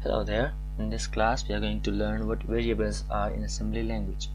Hello there. In this class we are going to learn what variables are in assembly language.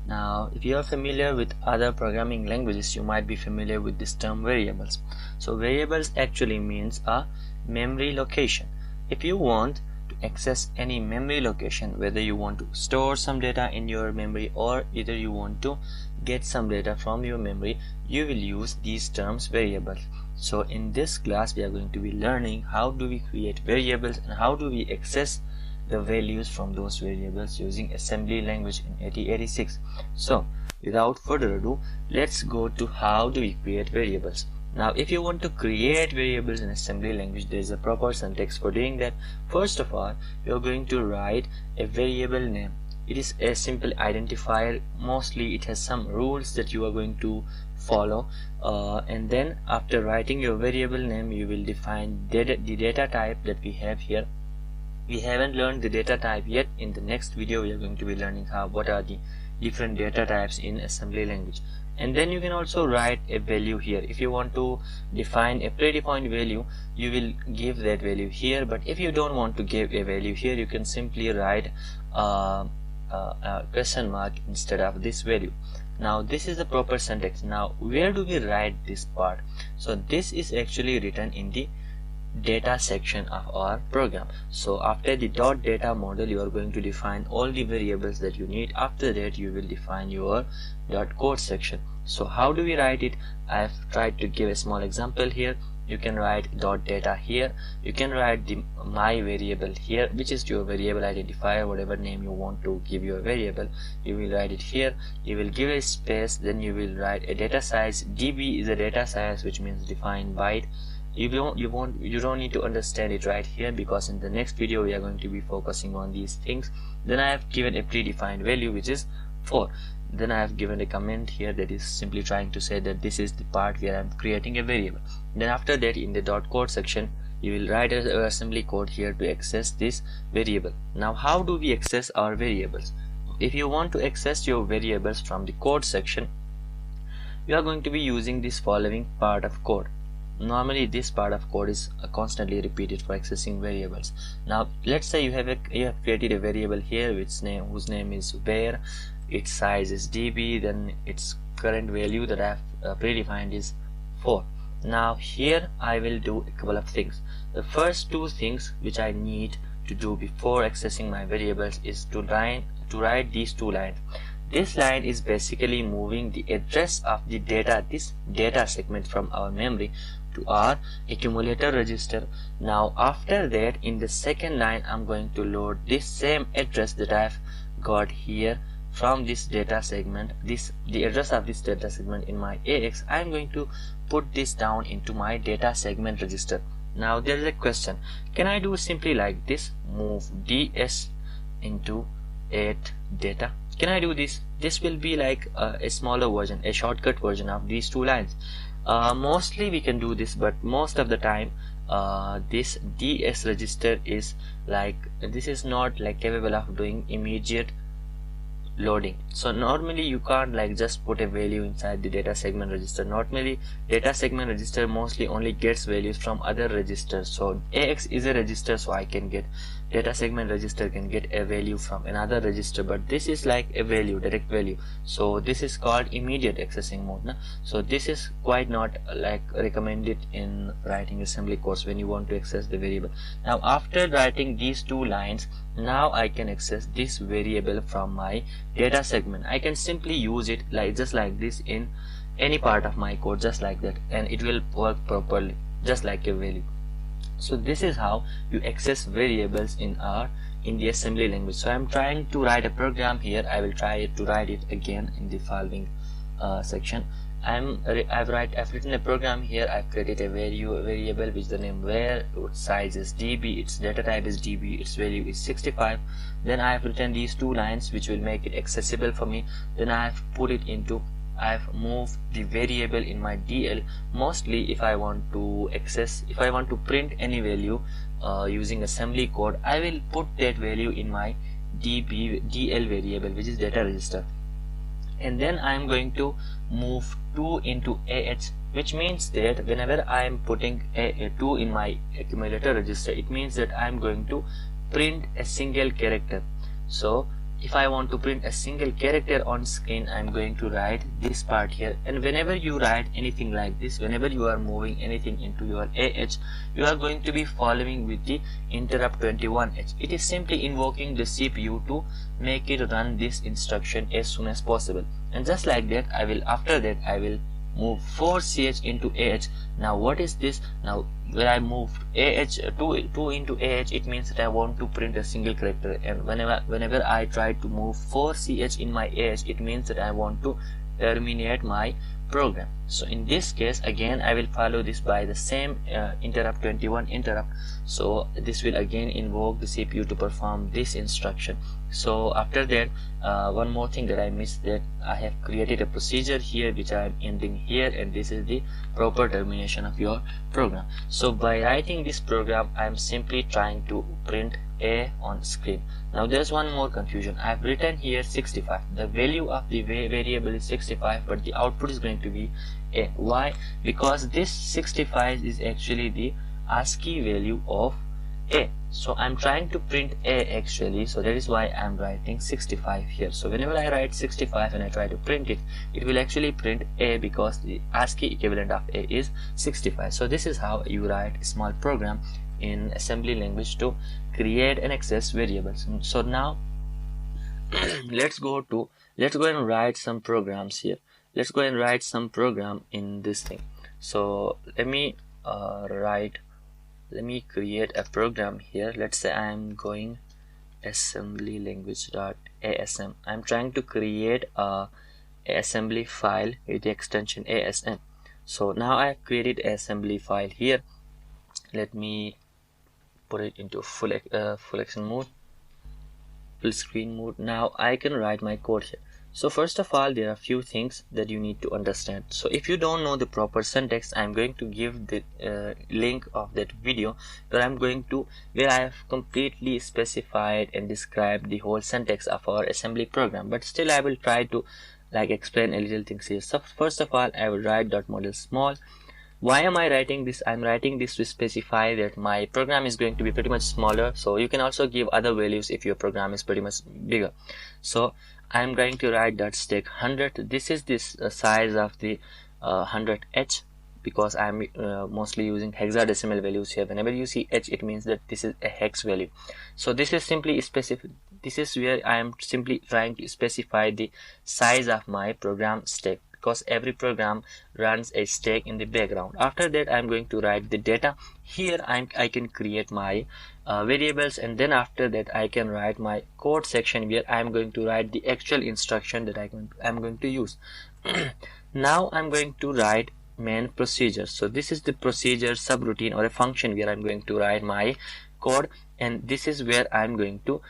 Now if you are familiar with other programming languages, you might be familiar with this term variables. So variables actually means a memory location. If you want to access any memory location, whether you want to store some data in your memory or either you want to get some data from your memory, you will use these terms variables. So in this class we are going to be learning how do we create variables and how do we access the values from those variables using assembly language in x86. So without further ado, let's go to how do we create variables. Now if you want to create variables in assembly language, there is a proper syntax for doing that. First of all, you are going to write a variable name. It is a simple identifier. Mostly it has some rules that you are going to follow, and then after writing your variable name, you will define the data type that we have here. We haven't learned the data type yet. In the next video we are going to be learning what are the different data types in assembly language. And then you can also write a value here. If you want to define a predefined value, you will give that value here, but if you don't want to give a value here, you can simply write a question mark instead of this value. Now this is the proper syntax. Now where do we write this part? So this is actually written in the data section of our program. So after the .data model, you are going to define all the variables that you need. After that you will define your .code section. So how do we write it? I have tried to give a small example here. You can write .data here. You can write the my variable here, which is your variable identifier, whatever name you want to give your variable. You will write it here. You will give a space, then you will write a data size. dB is a data size, which means defined byte. You don't need to understand it right here, because in the next video we are going to be focusing on these things. Then I have given a predefined value, which is 4. Then I have given a comment here that is simply trying to say that this is the part where I am creating a variable. Then after that, in the .code section, you will write an assembly code here to access this variable. Now how do we access our variables? If you want to access your variables from the code section, you are going to be using this following part of code. Normally this part of code is constantly repeated for accessing variables. Now let's say you have created a variable here whose name is var, its size is dB, then its current value that I have predefined is 4. Now here I will do a couple of things. The first two things which I need to do before accessing my variables is to write these two lines. This line is basically moving the address of the data, this data segment, from our memory to our accumulator register. Now after that, in the second line, I'm going to load this same address that I've got here from this data segment, the address of this data segment in my AX. I'm going to put this down into my data segment register. Now there is a question, can I do simply like this, move ds into 8 data? Can I do this? This will be like a smaller version, a shortcut version of these two lines. Mostly we can do this, but most of the time this ds register is like, this is not like capable of doing immediate loading. So normally you can't like just put a value inside the data segment register. Normally data segment register mostly only gets values from other registers. So AX is a register, so I can get data segment register can get a value from another register, but this is like a value, direct value. So this is called immediate accessing mode, na? So this is quite not like recommended in writing assembly codes when you want to access the variable. Now after writing these two lines, now I can access this variable from my data segment. I can simply use it like just like this in any part of my code, just like that, and it will work properly just like a value. So this is how you access variables in the assembly language. So I'm trying to write a program here. I will try to write it again in the following section. I've written a program here. I've created a variable which the name var, its size is dB, its data type is dB, its value is 65. Then I have written these two lines which will make it accessible for me. Then I have put it into, I've moved the variable in my DL. Mostly if I want to print any value using assembly code, I will put that value in my DL variable, which is data register. And then I'm going to move 2 into AH, which means that whenever I am putting a 2 in my accumulator register, it means that I'm going to print a single character. So if I want to print a single character on screen, I'm going to write this part here. And whenever you write anything like this, whenever you are moving anything into your AH, you are going to be following with the interrupt 21H. It is simply invoking the CPU to make it run this instruction as soon as possible. And just like that, after that I will move 4CH into AH. Now what is this? Now when I move AH 2 into AH, it means that I want to print a single character, and whenever I try to move 4CH in my AH, it means that I want to terminate my program. So in this case, again I will follow this by the same interrupt 21 interrupt. So this will again invoke the CPU to perform this instruction. So after that, one more thing that I missed, that I have created a procedure here which I am ending here, and this is the proper termination of your program. So by writing this program, I am simply trying to print A on screen. Now there's one more confusion. I've written here 65. The value of the variable is 65, but the output is going to be A. Why? Because this 65 is actually the ASCII value of A. So I'm trying to print A actually, so that is why I'm writing 65 here. So whenever I write 65 and I try to print it, it will actually print A, because the ASCII equivalent of A is 65. So this is how you write a small program in assembly language to create and access variables. So now let's go and write some programs here. Let's go and write some program in this thing. So let me create a program here. Let's say I'm going assembly language.asm. I'm trying to create a assembly file with the extension ASM. So now I have created an assembly file here. Let me put it into full action mode, full screen mode. Now I can write my code here. So first of all, there are a few things that you need to understand. So if you don't know the proper syntax, I'm going to give the link of that video where I have completely specified and described the whole syntax of our assembly program. But still I will try to explain a little things here. So first of all, I will write .model small. Why am I writing this? I'm writing this to specify that my program is going to be pretty much smaller. So you can also give other values if your program is pretty much bigger. So I'm going to write .stack 100. This is this size of the 100H, because I'm mostly using hexadecimal values here. Whenever you see H, it means that this is a hex value. So this is simply specific. This is where I am simply trying to specify the size of my program stack, because every program runs a stack in the background. After that, I'm going to write the data. Here I can create my variables, and then after that I can write my code section where I'm going to write the actual instruction that I'm going to use. Now I'm going to write main procedure. So this is the procedure subroutine or a function where I'm going to write my code, and this is where I'm going to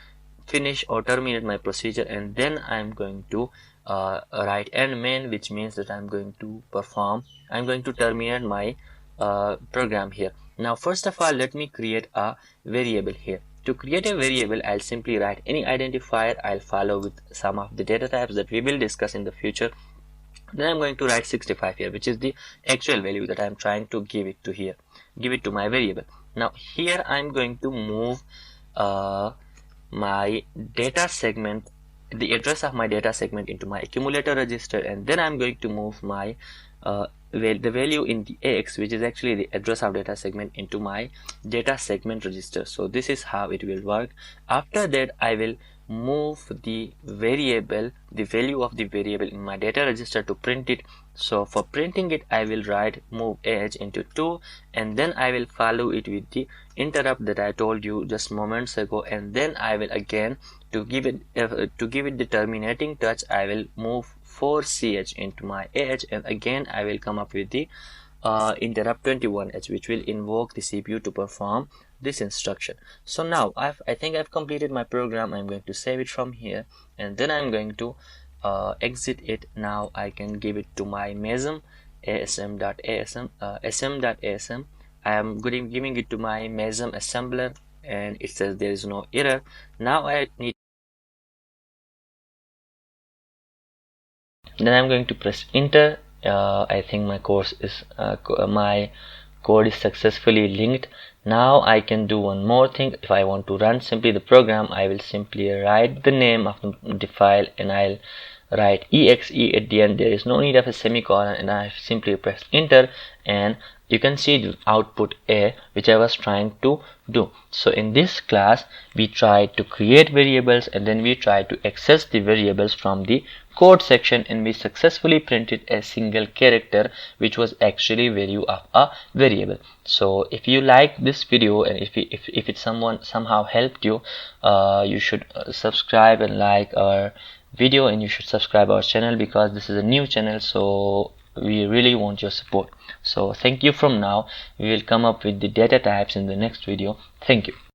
finish or terminate my procedure, and then I'm going to write end main, which means that I'm going to terminate my program here. Now first of all, let me create a variable here. To create a variable, I'll simply write any identifier. I'll follow with some of the data types that we will discuss in the future. Then I'm going to write 65 here, which is the actual value that I'm trying to give it to my variable. Now here I'm going to move my data segment, the address of my data segment, into my accumulator register, and then I'm going to move my the value in the AX, which is actually the address of data segment, into my data segment register. So this is how it will work. After that, I will move the variable, the value of the variable in my data register to print it. So for printing it, I will write move AH into 2, and then I will follow it with the interrupt that I told you just moments ago, and then I will again, to give it the terminating touch, I will move 4CH into my AH, and again I will come up with the interrupt 21H, which will invoke the CPU to perform this instruction. So now I think I've completed my program. I'm going to save it from here, and then I'm going to exit it. Now I can give it to my MASM asm.asm. I am giving it to my MASM assembler, and it says there is no error. Now then I'm going to press enter. I think my code is successfully linked. Now I can do one more thing. If I want to run simply the program, I will simply write the name of the file and I'll write exe at the end. There is no need of a semicolon, and I simply press enter, and you can see the output A, which I was trying to do. So in this class we tried to create variables, and then we tried to access the variables from the code section, and we successfully printed a single character which was actually value of a variable. So if you like this video, and if it somehow helped you, you should subscribe and like our video, and you should subscribe our channel, because this is a new channel, so we really want your support. So thank you. From now we will come up with the data types in the next video. Thank you.